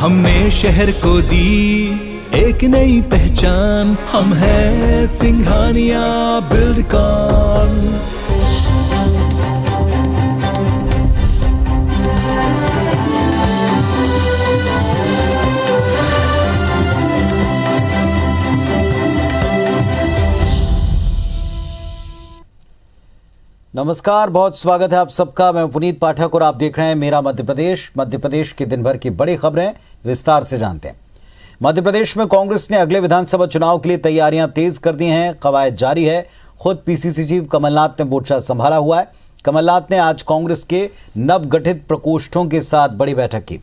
हमने शहर को दी एक नई पहचान, हम हैं सिंघानिया बिल्डकॉन। नमस्कार, बहुत स्वागत है आप सबका। मैं पुनीत पाठक और आप देख रहे हैं मेरा मध्य प्रदेश। मध्य प्रदेश की दिन भर की बड़ी खबरें विस्तार से जानते हैं। मध्य प्रदेश में कांग्रेस ने अगले विधानसभा चुनाव के लिए तैयारियां तेज कर दी हैं। कवायद जारी है। खुद पीसीसी चीफ कमलनाथ ने मोर्चा संभाला हुआ है। कमलनाथ ने आज कांग्रेस के नवगठित प्रकोष्ठों के साथ बड़ी बैठक की।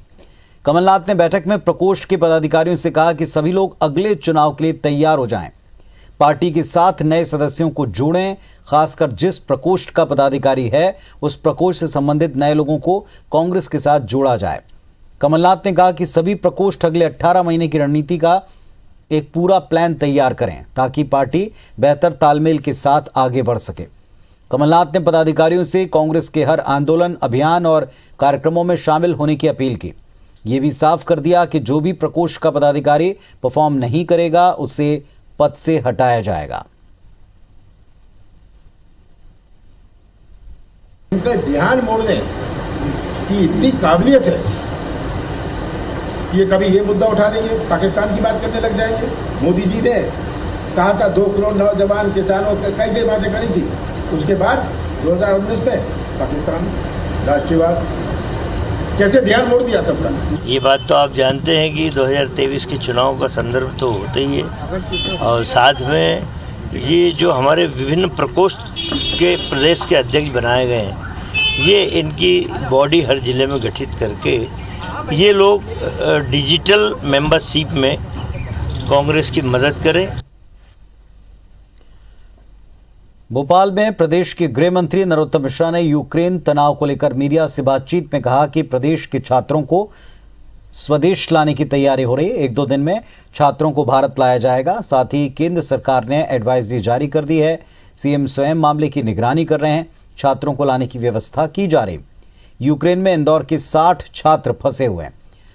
कमलनाथ ने बैठक में प्रकोष्ठ के पदाधिकारियों से कहा कि सभी लोग अगले चुनाव के लिए तैयार हो जाएं। पार्टी के साथ नए सदस्यों को जोड़ें। खासकर जिस प्रकोष्ठ का पदाधिकारी है उस प्रकोष्ठ से संबंधित नए लोगों को कांग्रेस के साथ जोड़ा जाए। कमलनाथ ने कहा कि सभी प्रकोष्ठ अगले 18 महीने की रणनीति का एक पूरा प्लान तैयार करें ताकि पार्टी बेहतर तालमेल के साथ आगे बढ़ सके। कमलनाथ ने पदाधिकारियों से कांग्रेस के हर आंदोलन, अभियान और कार्यक्रमों में शामिल होने की अपील की। ये भी साफ कर दिया कि जो भी प्रकोष्ठ का पदाधिकारी परफॉर्म नहीं करेगा उसे पद से हटाया जाएगा। उनका ध्यान मोड़ने की इतनी काबिलियत है, ये कभी ये मुद्दा उठा देंगे, पाकिस्तान की बात करने लग जाएंगे। मोदी जी ने कहा था 2 करोड़ नौजवान किसानों की कई बातें करी थी। उसके बाद 2019 में पाकिस्तान राष्ट्रीयवाद, कैसे ध्यान मोड़ दिया सबका। ये बात तो आप जानते हैं कि 2023 के चुनाव का संदर्भ तो होता ही है, और साथ में ये जो हमारे विभिन्न प्रकोष्ठ के प्रदेश के अध्यक्ष बनाए गए हैं, ये इनकी बॉडी हर जिले में गठित करके ये लोग डिजिटल मेंबरशिप में कांग्रेस की मदद करें। भोपाल में प्रदेश के गृह मंत्री नरोत्तम मिश्रा ने यूक्रेन तनाव को लेकर मीडिया से बातचीत में कहा कि प्रदेश के छात्रों को स्वदेश लाने की तैयारी हो रही है। 1-2 दिन में छात्रों को भारत लाया जाएगा। साथ ही केंद्र सरकार ने एडवाइजरी जारी कर दी है। सीएम स्वयं मामले की निगरानी कर रहे हैं। छात्रों को लाने की व्यवस्था की जा रही। यूक्रेन में इंदौर के 60 छात्र फंसे हुए हैं।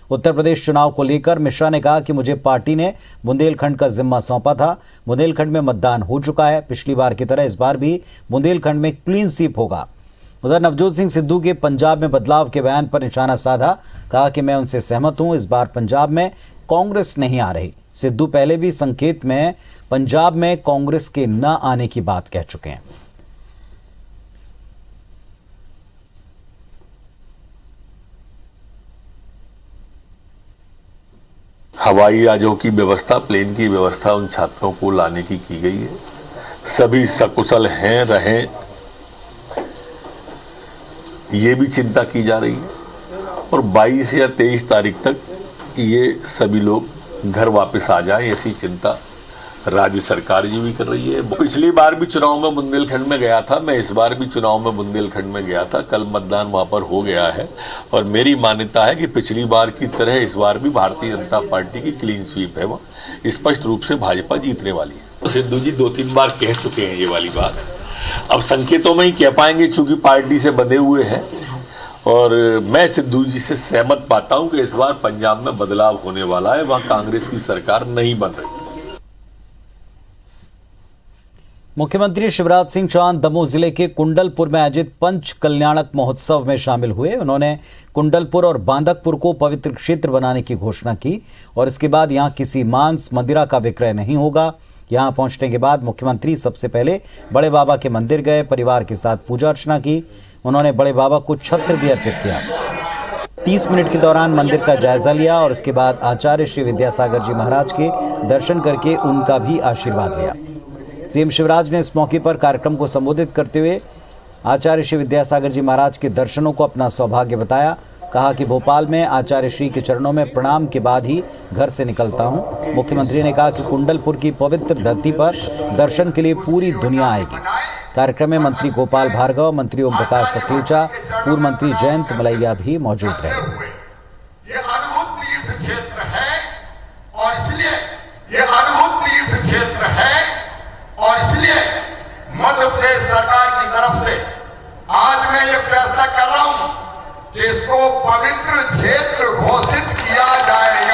उत्तर प्रदेश चुनाव को लेकर मिश्रा ने कहा कि मुझे पार्टी ने बुंदेलखंड का जिम्मा सौंपा था। बुंदेलखंड में मतदान हो चुका है। पिछली बार की तरह इस बार भी बुंदेलखंड में क्लीन स्वीप होगा। उधर नवजोत सिंह सिद्धू के पंजाब में बदलाव के बयान पर निशाना साधा। कहा कि मैं उनसे सहमत हूं, इस बार पंजाब में कांग्रेस नहीं आ रही। सिद्धू पहले भी संकेत में पंजाब में कांग्रेस के न आने की बात कह चुके हैं। हवाई जहाजों की व्यवस्था, प्लेन की व्यवस्था उन छात्रों को लाने की गई है। सभी सकुशल हैं, रहें, ये भी चिंता की जा रही है। और 22 या 23 तारीख तक ये सभी लोग घर वापस आ जाएं, ऐसी चिंता राज्य सरकार जी भी कर रही है। पिछली बार भी चुनाव में बुंदेलखंड में गया था, मैं इस बार भी चुनाव में बुंदेलखंड में गया था। कल मतदान वहां पर हो गया है और मेरी मान्यता है कि पिछली बार की तरह इस बार भी भारतीय जनता पार्टी की क्लीन स्वीप है। वह स्पष्ट रूप से भाजपा जीतने वाली है। सिद्धू जी 2-3 बार कह चुके हैं ये वाली बात, अब संकेतों में ही कह पाएंगे चूंकि पार्टी से बंधे हुए हैं। और मैं सिद्धू जी से सहमत पाता हूं कि इस बार पंजाब में बदलाव होने वाला है। वहां कांग्रेस की सरकार नहीं बन रही। मुख्यमंत्री शिवराज सिंह चौहान दमोह जिले के कुंडलपुर में आयोजित पंच कल्याणक महोत्सव में शामिल हुए। उन्होंने कुंडलपुर और बांदकपुर को पवित्र क्षेत्र बनाने की घोषणा की और इसके बाद यहां किसी मांस मदिरा का विक्रय नहीं होगा। यहां पहुंचने के बाद मुख्यमंत्री सबसे पहले बड़े बाबा के मंदिर गए, परिवार के साथ पूजा अर्चना की। उन्होंने बड़े बाबा को छत्र भी अर्पित किया। 30 मिनट के दौरान मंदिर का जायजा लिया और इसके बाद आचार्य श्री विद्यासागर जी महाराज के दर्शन करके उनका भी आशीर्वाद लिया। सीएम शिवराज ने इस मौके पर कार्यक्रम को संबोधित करते हुए आचार्य श्री विद्यासागर जी महाराज के दर्शनों को अपना सौभाग्य बताया। कहा कि भोपाल में आचार्य श्री के चरणों में प्रणाम के बाद ही घर से निकलता हूं। मुख्यमंत्री ने कहा कि कुंडलपुर की पवित्र धरती पर दर्शन के लिए पूरी दुनिया आएगी। कार्यक्रम में मंत्री गोपाल भार्गव, मंत्री ओम प्रकाश सखलेचा, पूर्व मंत्री जयंत मलैया भी मौजूद रहे। ये अद्भुत तीर्थ क्षेत्र है और इसलिए ये अद्भुत तीर्थ क्षेत्र है और इसलिए मध्य प्रदेश सरकार की तरफ से आज मैं ये फैसला कर रहा हूं कि इसको पवित्र क्षेत्र घोषित किया जाए।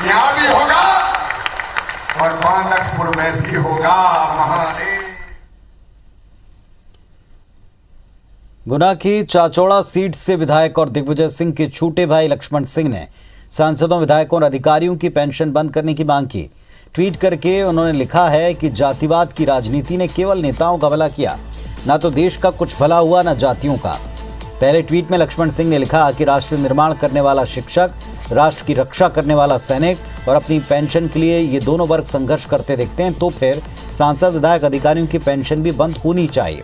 यहां भी होगा और मानकपुर में भी होगा। महादेव। गुना की चाचौड़ा सीट से विधायक और दिग्विजय सिंह के छोटे भाई लक्ष्मण सिंह ने सांसदों, विधायकों और अधिकारियों की पेंशन बंद करने की मांग की। ट्वीट करके उन्होंने लिखा है कि जातिवाद की राजनीति ने केवल नेताओं का भला किया, ना तो देश का कुछ भला हुआ, ना जातियों का। पहले ट्वीट में लक्ष्मण सिंह ने लिखा कि राष्ट्र निर्माण करने वाला शिक्षक, राष्ट्र की रक्षा करने वाला सैनिक और अपनी पेंशन के लिए ये दोनों वर्ग संघर्ष करते दिखते हैं, तो फिर सांसद, विधायक, अधिकारियों की पेंशन भी बंद होनी चाहिए।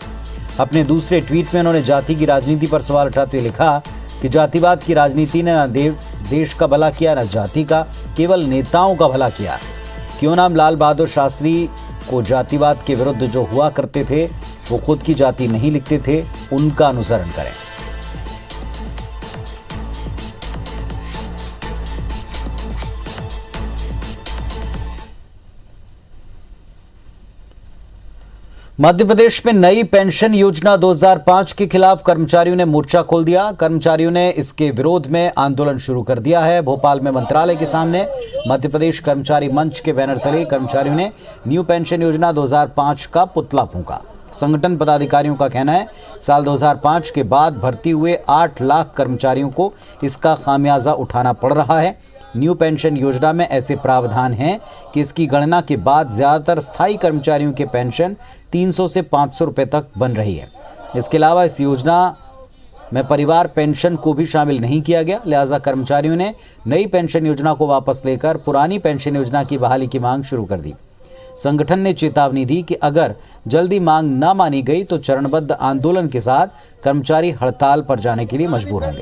अपने दूसरे ट्वीट में उन्होंने जाति की राजनीति पर सवाल उठाते हुए लिखा कि जातिवाद की राजनीति ने न देश का भला किया, न जाति का, केवल नेताओं का भला किया। क्यों नाम लाल बहादुर शास्त्री को जातिवाद के विरुद्ध जो हुआ करते थे वो खुद की जाति नहीं लिखते थे, उनका अनुसरण करें। मध्य प्रदेश में नई पेंशन योजना 2005 के खिलाफ कर्मचारियों ने मोर्चा खोल दिया। कर्मचारियों ने इसके विरोध में आंदोलन शुरू कर दिया है। भोपाल में मंत्रालय के सामने मध्य प्रदेश कर्मचारी मंच के बैनर तले कर्मचारियों ने न्यू पेंशन योजना 2005 का पुतला फूंका। संगठन पदाधिकारियों का कहना है साल 2005 के बाद भर्ती हुए 8 लाख कर्मचारियों को इसका खामियाजा उठाना पड़ रहा है। न्यू पेंशन योजना में ऐसे प्रावधान हैं कि इसकी गणना के बाद ज्यादातर स्थायी कर्मचारियों के पेंशन 300 से 500 रुपए तक बन रही है। इसके अलावा इस योजना में परिवार पेंशन को भी शामिल नहीं किया गया, लिहाजा कर्मचारियों ने नई पेंशन योजना को वापस लेकर पुरानी पेंशन योजना की बहाली की मांग शुरू कर दी। संगठन ने चेतावनी दी कि अगर जल्दी मांग न मानी गई तो चरणबद्ध आंदोलन के साथ कर्मचारी हड़ताल पर जाने के लिए मजबूर होंगे।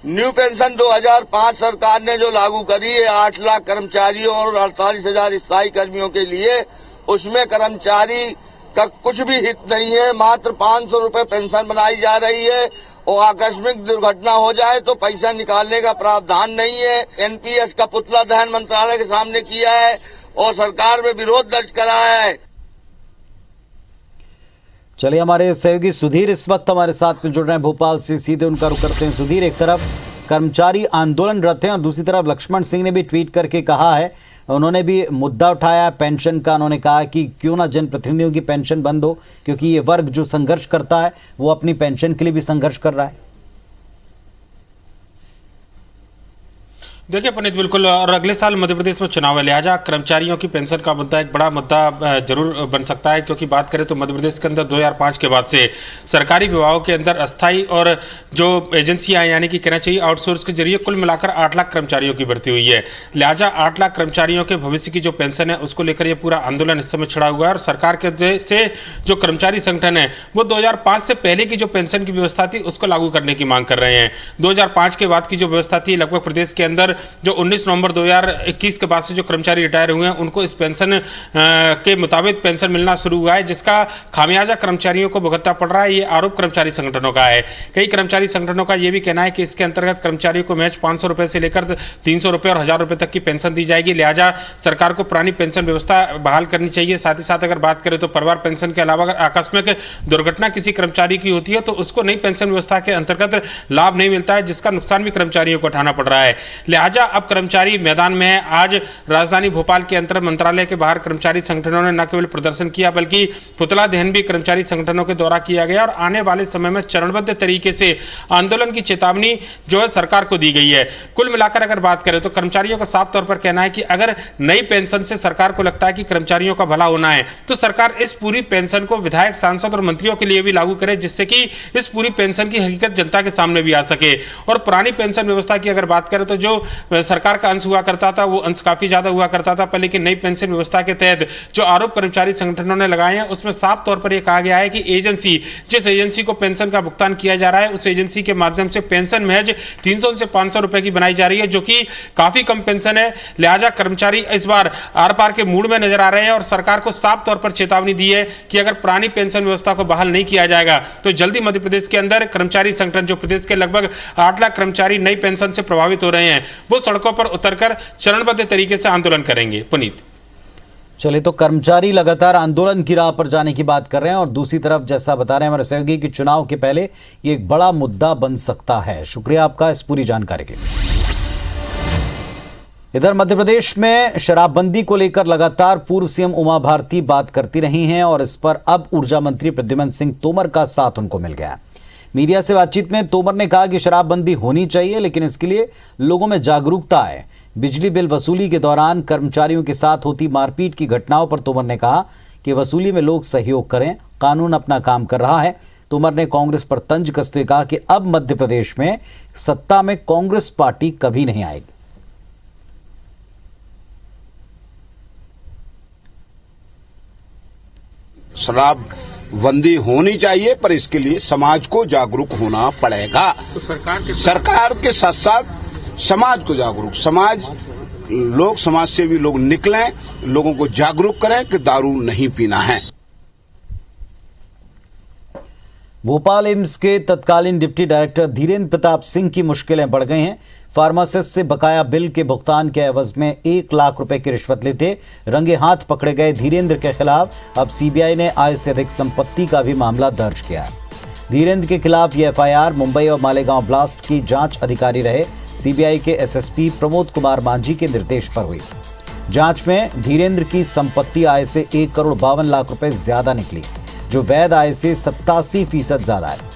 न्यू पेंशन 2005 सरकार ने जो लागू करी है 8 लाख कर्मचारियों और 48,000 स्थायी कर्मियों के लिए, उसमें कर्मचारी का कुछ भी हित नहीं है। मात्र 500 रुपए पेंशन बनाई जा रही है और आकस्मिक दुर्घटना हो जाए तो पैसा निकालने का प्रावधान नहीं है। एनपीएस का पुतला दहन मंत्रालय के सामने किया है और सरकार में विरोध दर्ज कराया है। चलिए, हमारे सहयोगी सुधीर इस वक्त हमारे साथ में जुड़ रहे हैं भोपाल से, सीधे उनका रुख करते हैं। सुधीर, एक तरफ कर्मचारी आंदोलनरत हैं और दूसरी तरफ लक्ष्मण सिंह ने भी ट्वीट करके कहा है, उन्होंने भी मुद्दा उठाया पेंशन का। उन्होंने कहा कि क्यों ना जनप्रतिनिधियों की पेंशन बंद हो, क्योंकि ये वर्ग जो संघर्ष करता है वो अपनी पेंशन के लिए भी संघर्ष कर रहा है। देखिए पुनीत, बिल्कुल, और अगले साल मध्य प्रदेश में चुनाव है, लिहाजा कर्मचारियों की पेंशन का मुद्दा एक बड़ा मुद्दा जरूर बन सकता है। क्योंकि बात करें तो मध्य प्रदेश के अंदर 2005 के बाद से सरकारी विभागों के अंदर अस्थायी और जो एजेंसियां यानी कि कहना चाहिए आउटसोर्स के जरिए कुल मिलाकर 8 लाख कर्मचारियों की भर्ती हुई है। लिहाजा 8 लाख कर्मचारियों के भविष्य की जो पेंशन है उसको लेकर ये पूरा आंदोलन इस समय छिड़ा हुआ है। और सरकार के से जो कर्मचारी संगठन है वो 2005 से पहले की जो पेंशन की व्यवस्था थी उसको लागू करने की मांग कर रहे हैं। 2005 के बाद की जो व्यवस्था थी, लगभग प्रदेश के अंदर जो 19 नवंबर 2021 के बाद से जो कर्मचारी रिटायर हुए हैं उनको इस पेंशन के मुताबिक पेंशन मिलना शुरू हुआ है, जिसका खामियाजा कर्मचारियों को भुगतना पड़ रहा है। ये आरोप कर्मचारी संगठनों का है। कई कर्मचारी संगठनों का यह भी कहना है कि इसके अंतर्गत कर्मचारियों को महज 500 रुपए से लेकर 300 रुपए और 1000 रुपए तक की पेंशन दी जाएगी। लिहाजा सरकार को पुरानी पेंशन व्यवस्था बहाल करनी चाहिए। साथ ही साथ अगर बात करें तो परिवार पेंशन के अलावा अगर आकस्मिक दुर्घटना किसी कर्मचारी की होती है तो उसको नई पेंशन व्यवस्था के अंतर्गत लाभ नहीं मिलता है, जिसका नुकसान भी कर्मचारियों को उठाना पड़ रहा है। लिहाजा अब कर्मचारी मैदान में है। आज राजधानी भोपाल के अंतर मंत्रालय के बाहर कर्मचारी संगठनों ने न केवल प्रदर्शन किया बल्कि पुतला दहन भी कर्मचारी संगठनों के द्वारा किया गया और आने वाले समय में चरणबद्ध तरीके से आंदोलन की चेतावनी जो है सरकार को दी गई है। कुल मिलाकर अगर बात करें तो कर्मचारियों का साफ तौर पर कहना है कि अगर नई पेंशन से सरकार को लगता है कि कर्मचारियों का भला होना है तो सरकार इस पूरी पेंशन को विधायक, सांसद और मंत्रियों के लिए भी लागू करे, जिससे कि इस पूरी पेंशन की हकीकत जनता के सामने भी आ सके। और पुरानी पेंशन व्यवस्था की अगर बात करें तो जो सरकार का अंश हुआ करता था वो अंश काफी ज्यादा हुआ करता था, पर लेकिन नई पेंशन व्यवस्था के तहत जो आरोप कर्मचारी संगठनों ने लगाए हैं उसमें साफ तौर पर यह कहा गया है कि एजेंसी, जिस एजेंसी को पेंशन का भुगतान किया जा रहा है उस एजेंसी के माध्यम से पेंशन महज 300 से 500 रुपए की बनाई जा रही है, जो कि काफी कम पेंशन है। लिहाजा कर्मचारी इस बार आर पार के मूड में नजर आ रहे हैं और सरकार को साफ तौर पर चेतावनी दी है कि अगर पुरानी पेंशन व्यवस्था को बहाल नहीं किया जाएगा तो जल्दी मध्य प्रदेश के अंदर कर्मचारी संगठन, जो प्रदेश के लगभग 8 लाख कर्मचारी नई पेंशन से प्रभावित हो रहे हैं, वो सड़कों पर उतरकर चरणबद्ध तरीके से आंदोलन करेंगे। पुनीत, चलिए, तो कर्मचारी लगातार आंदोलन की राह पर जाने की बात कर रहे हैं और दूसरी तरफ जैसा बता रहे हैं हमारे सहयोगी कि चुनाव के पहले ये एक बड़ा मुद्दा बन सकता है। शुक्रिया आपका इस पूरी जानकारी के लिए। इधर मध्य प्रदेश में शराबबंदी को लेकर लगातार पूर्व सीएम उमा भारती बात करती रही हैं और इस पर अब ऊर्जा मंत्री प्रद्युम्न सिंह तोमर का साथ उनको मिल गया। मीडिया से बातचीत में तोमर ने कहा कि शराबबंदी होनी चाहिए, लेकिन इसके लिए लोगों में जागरूकता है। बिजली बिल वसूली के दौरान कर्मचारियों के साथ होती मारपीट की घटनाओं पर तोमर ने कहा कि वसूली में लोग सहयोग करें, कानून अपना काम कर रहा है। तोमर ने कांग्रेस पर तंज कसते हुए कहा कि अब मध्य प्रदेश में सत्ता में कांग्रेस पार्टी कभी नहीं आएगी। शराबबंदी होनी चाहिए, पर इसके लिए समाज को जागरूक होना पड़ेगा। तो सरकार के साथ साथ समाज को जागरूक, समाज से भी लोग निकलें, लोगों को जागरूक करें कि दारू नहीं पीना है। भोपाल एम्स के तत्कालीन डिप्टी डायरेक्टर धीरेन्द्र प्रताप सिंह की मुश्किलें बढ़ गई हैं। फार्मासिस्ट से बकाया बिल के भुगतान के एवज में 1 लाख रुपए की रिश्वत लेते रंगे हाथ पकड़े गए धीरेन्द्र के खिलाफ अब सीबीआई ने आय से अधिक संपत्ति का भी मामला दर्ज किया है। धीरेन्द्र के खिलाफ यह एफआईआर मुंबई और मालेगांव ब्लास्ट की जांच अधिकारी रहे सीबीआई के एसएसपी प्रमोद कुमार मांझी के निर्देश पर हुई। जांच में धीरेन्द्र की संपत्ति आय से 1 करोड़ 52 लाख रुपए ज्यादा निकली, जो वैध आय से 87% ज्यादा है।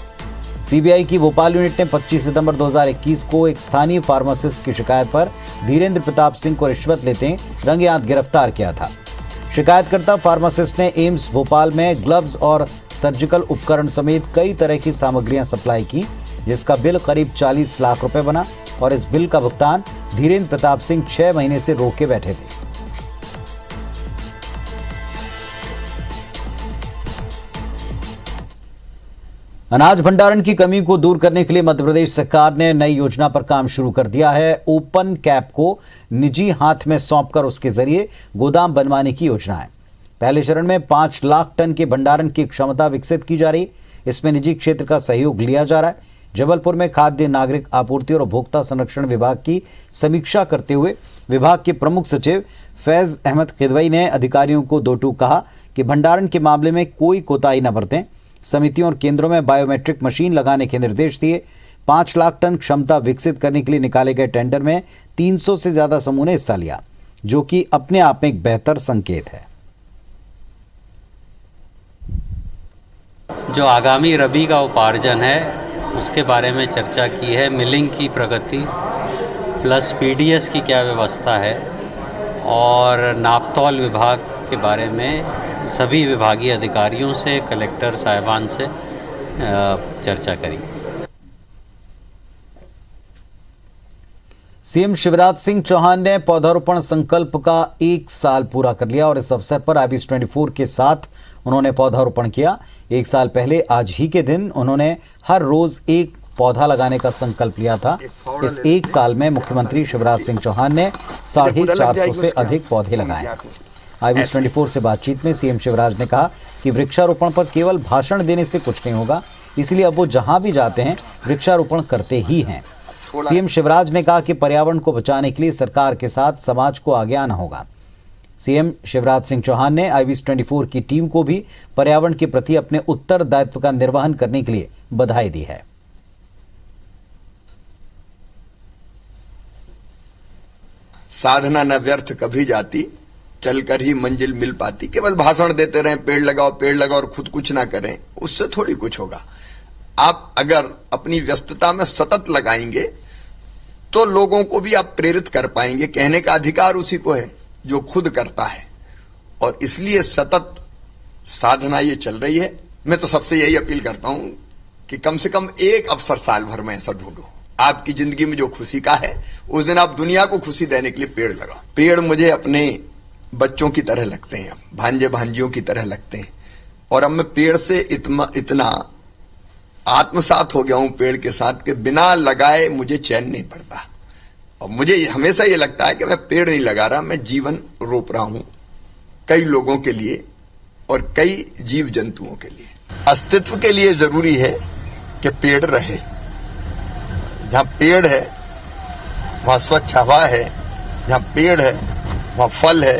सीबीआई की भोपाल यूनिट ने 25 सितंबर 2021 को एक स्थानीय फार्मासिस्ट की शिकायत पर धीरेन्द्र प्रताप सिंह को रिश्वत लेते रंगे हाथ गिरफ्तार किया था। शिकायतकर्ता फार्मासिस्ट ने एम्स भोपाल में ग्लव्स और सर्जिकल उपकरण समेत कई तरह की सामग्रियां सप्लाई की, जिसका बिल करीब 40 लाख रुपए बना और इस बिल का भुगतान धीरेन्द्र प्रताप सिंह 6 महीने से रोके बैठे थे। अनाज भंडारण की कमी को दूर करने के लिए मध्य प्रदेश सरकार ने नई योजना पर काम शुरू कर दिया है। ओपन कैप को निजी हाथ में सौंपकर उसके जरिए गोदाम बनवाने की योजना है। पहले चरण में 5 लाख टन के भंडारण की क्षमता विकसित की जा रही। इसमें निजी क्षेत्र का सहयोग लिया जा रहा है। जबलपुर में खाद्य नागरिक आपूर्ति और उपभोक्ता संरक्षण विभाग की समीक्षा करते हुए विभाग के प्रमुख सचिव फैज अहमद किदवई ने अधिकारियों को दो टूक कहा कि भंडारण के मामले में कोई कोताही न बरतें। समितियों और केंद्रों में बायोमेट्रिक मशीन लगाने के निर्देश दिए। 5 लाख टन क्षमता विकसित करने के लिए निकाले गए टेंडर में 300 से ज्यादा समूह ने हिस्सा लिया, जो कि अपने आप में एक बेहतर संकेत है। जो आगामी रबी का उपार्जन है उसके बारे में चर्चा की है। मिलिंग की प्रगति प्लस पीडीएस की क्या व्यवस्था है और नापतौल विभाग के बारे में सभी विभागीय अधिकारियों से, कलेक्टर साहिबान से चर्चा करी। सीएम शिवराज सिंह चौहान ने पौधारोपण संकल्प का 1 साल पूरा कर लिया और इस अवसर पर IBS 24 के साथ उन्होंने पौधारोपण किया। 1 साल पहले आज ही के दिन उन्होंने हर रोज 1 पौधा लगाने का संकल्प लिया था। इस 1 साल में मुख्यमंत्री शिवराज सिंह चौहान ने 450 से अधिक पौधे लगाए। IBS 24 से बातचीत में सीएम शिवराज ने कहा कि वृक्षारोपण पर केवल भाषण देने से कुछ नहीं होगा, इसलिए अब वो जहां भी जाते हैं वृक्षारोपण करते ही हैं। सीएम शिवराज ने कहा कि पर्यावरण को बचाने के लिए सरकार के साथ समाज को आगे आना होगा। सीएम शिवराज सिंह चौहान ने IBS 24 की टीम को भी पर्यावरण के प्रति अपने उत्तरदायित्व का निर्वहन करने के लिए बधाई दी है। साधना न व्यर्थ कभी जाती, चलकर ही मंजिल मिल पाती। केवल भाषण देते रहें, पेड़ लगाओ और खुद कुछ ना करें, उससे थोड़ी कुछ होगा। आप अगर अपनी व्यस्तता में सतत लगाएंगे तो लोगों को भी आप प्रेरित कर पाएंगे। कहने का अधिकार उसी को है जो खुद करता है, और इसलिए सतत साधना ये चल रही है। मैं तो सबसे यही अपील करता हूं कि कम से कम एक अवसर साल भर में ऐसा ढूंढो आपकी जिंदगी में जो खुशी का है, उस दिन आप दुनिया को खुशी देने के लिए पेड़ लगाओ। पेड़ मुझे अपने बच्चों की तरह लगते हैं, भांजे भांजियों की तरह लगते हैं, और अब मैं पेड़ से इतना आत्मसात हो गया हूं पेड़ के साथ कि बिना लगाए मुझे चैन नहीं पड़ता। और मुझे हमेशा ये लगता है कि मैं पेड़ नहीं लगा रहा, मैं जीवन रोप रहा हूं कई लोगों के लिए और कई जीव जंतुओं के लिए। अस्तित्व के लिए जरूरी है कि पेड़ रहे। जहां पेड़ है वहां स्वच्छ हवा है, जहां पेड़ है वहां फल है,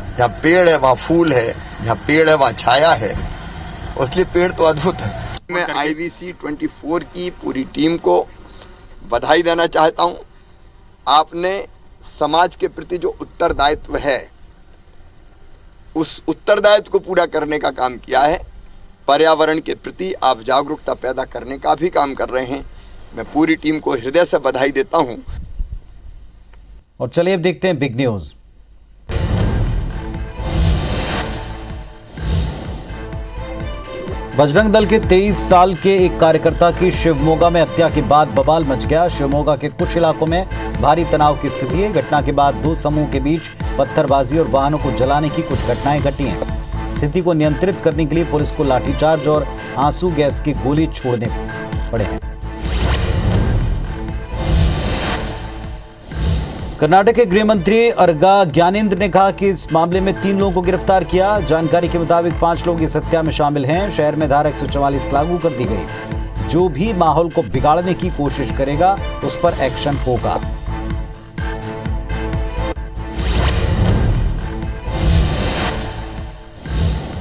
जहाँ पेड़ है वहाँ फूल है, जहाँ पेड़ है वहाँ छाया है, इसलिए पेड़ तो अद्भुत है। मैं IBC 24 की पूरी टीम को बधाई देना चाहता हूँ। आपने समाज के प्रति जो उत्तरदायित्व है, उस उत्तरदायित्व को पूरा करने का काम किया है। पर्यावरण के प्रति आप जागरूकता पैदा करने का भी काम कर रहे हैं। मैं पूरी टीम को हृदय से बधाई देता हूं। और चलिए अब देखते हैं बिग न्यूज। बजरंग दल के 23 साल के एक कार्यकर्ता की शिवमोगा में हत्या के बाद बवाल मच गया। शिवमोगा के कुछ इलाकों में भारी तनाव की स्थिति है। घटना के बाद दो समूह के बीच पत्थरबाजी और वाहनों को जलाने की कुछ घटनाएं घटी हैं। स्थिति को नियंत्रित करने के लिए पुलिस को लाठीचार्ज और आंसू गैस की गोली छोड़ने पड़े हैं। कर्नाटक के गृह मंत्री अर्गा ज्ञानेंद्र ने कहा कि इस मामले में 3 लोगों को गिरफ्तार किया। जानकारी के मुताबिक 5 लोग इस हत्या में शामिल हैं। शहर में धारा 144 लागू कर दी गई। जो भी माहौल को बिगाड़ने की कोशिश करेगा उस पर एक्शन होगा।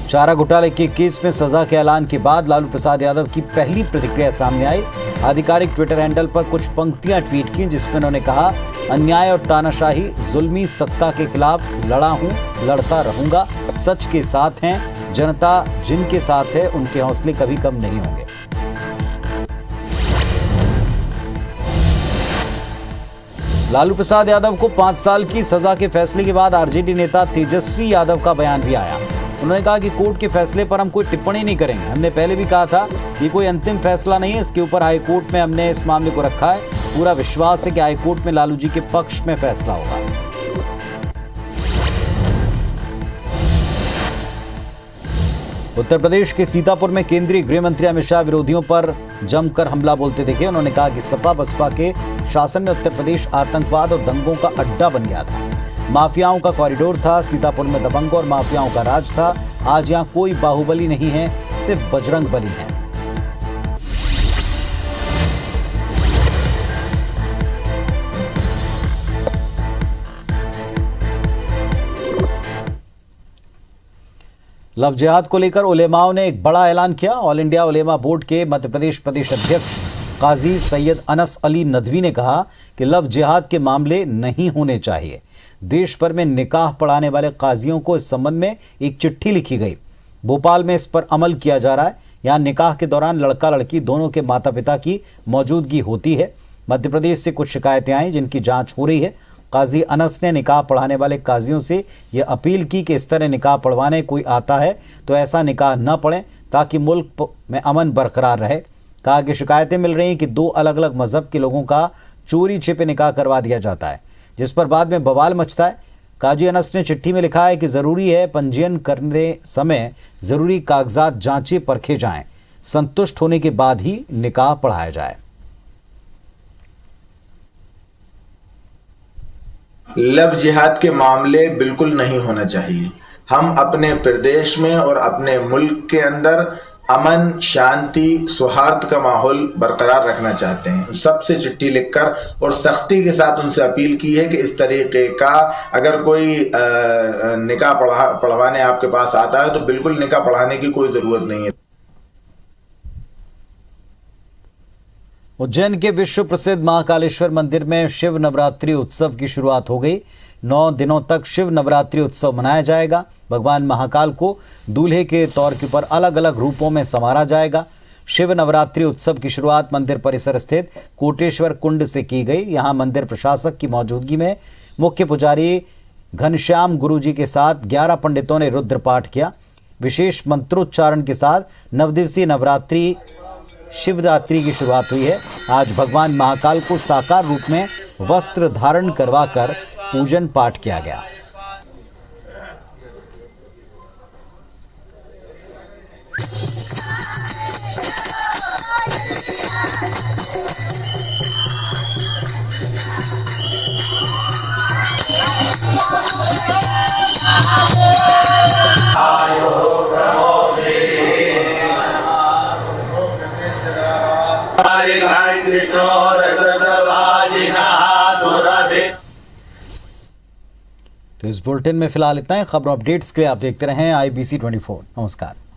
चारा घोटाले के केस में सजा के ऐलान के बाद लालू प्रसाद यादव की पहली प्रतिक्रिया सामने आई। आधिकारिक ट्विटर हैंडल पर कुछ पंक्तियां ट्वीट की, जिसमें उन्होंने कहा, अन्याय और तानाशाही जुल्मी सत्ता के खिलाफ लड़ा हूं, लड़ता रहूंगा। सच के साथ हैं, जनता जिनके साथ है उनके हौसले कभी कम नहीं होंगे। लालू प्रसाद यादव को 5 साल की सजा के फैसले के बाद आरजेडी नेता तेजस्वी यादव का बयान भी आया। उन्होंने कहा कि कोर्ट के फैसले पर हम कोई टिप्पणी नहीं करेंगे। हमने पहले भी कहा था ये कोई अंतिम फैसला नहीं है, इसके ऊपर हाई कोर्ट में हमने इस मामले को रखा है। पूरा विश्वास है कि हाई कोर्ट में लालू जी के पक्ष में फैसला होगा। उत्तर प्रदेश के सीतापुर में केंद्रीय गृह मंत्री अमित शाह विरोधियों पर जमकर हमला बोलते दिखे। उन्होंने कहा कि सपा बसपा के शासन में उत्तर प्रदेश आतंकवाद और दंगों का अड्डा बन गया था। माफियाओं का कॉरिडोर था। सीतापुर में दबंगों और माफियाओं का राज था। आज यहां कोई बाहुबली नहीं है, सिर्फ बजरंग बली है। लव जिहाद को लेकर उलेमाओं ने एक बड़ा ऐलान किया। ऑल इंडिया उलेमा बोर्ड के मध्य प्रदेश प्रदेश अध्यक्ष काजी सैयद अनस अली नदवी ने कहा कि लव जिहाद के मामले नहीं होने चाहिए। देश भर में निकाह पढ़ाने वाले काजियों को इस संबंध में एक चिट्ठी लिखी गई। भोपाल में इस पर अमल किया जा रहा है। यहाँ निकाह के दौरान लड़का लड़की दोनों के माता पिता की मौजूदगी होती है। मध्य प्रदेश से कुछ शिकायतें आई जिनकी जांच हो रही है। काजी अनस ने निकाह पढ़ाने वाले काजियों से यह अपील की कि इस तरह निकाह पढ़वाने कोई आता है तो ऐसा निकाह न पढ़ें ताकि मुल्क में अमन बरकरार रहे। कहा कि शिकायतें मिल रही हैं कि 2 अलग अलग मजहब के लोगों का चोरी छिपे निकाह करवा दिया जाता है, जिस पर बाद में बवाल मचता है। काजी अनस ने चिट्ठी में लिखा है कि जरूरी है पंजीयन करने समय जरूरी कागजात जांचे परखे जाएं, संतुष्ट होने के बाद ही निकाह पढ़ाया जाए। लव जिहाद के मामले बिल्कुल नहीं होना चाहिए। हम अपने प्रदेश में और अपने मुल्क के अंदर अमन, शांति, सौहार्द का माहौल बरकरार रखना चाहते हैं। सबसे चिट्ठी लिखकर और सख्ती के साथ उनसे अपील की है कि इस तरीके का अगर कोई निकाह पढ़वाने आपके पास आता है तो बिल्कुल निकाह पढ़ाने की कोई जरूरत नहीं है। उज्जैन के विश्व प्रसिद्ध महाकालेश्वर मंदिर में शिव नवरात्रि उत्सव की शुरुआत हो गई। 9 दिनों तक शिव नवरात्रि उत्सव मनाया जाएगा। भगवान महाकाल को दूल्हे के तौर के ऊपर अलग अलग रूपों में संवारा जाएगा। शिव नवरात्रि उत्सव की शुरुआत मंदिर परिसर स्थित कोटेश्वर कुंड से की गई। यहां मंदिर प्रशासक की मौजूदगी में मुख्य पुजारी घनश्याम गुरु जी के साथ 11 पंडितों ने रुद्र पाठ किया। विशेष मंत्रोच्चारण के साथ नवदिवसीय नवरात्रि शिवरात्रि की शुरुआत हुई है। आज भगवान महाकाल को साकार रूप में वस्त्र धारण करवाकर पूजन पाठ किया गया। तो इस बुलेटिन में फिलहाल इतना ही। खबरों अपडेट्स के लिए आप देखते रहें IBC 24। नमस्कार।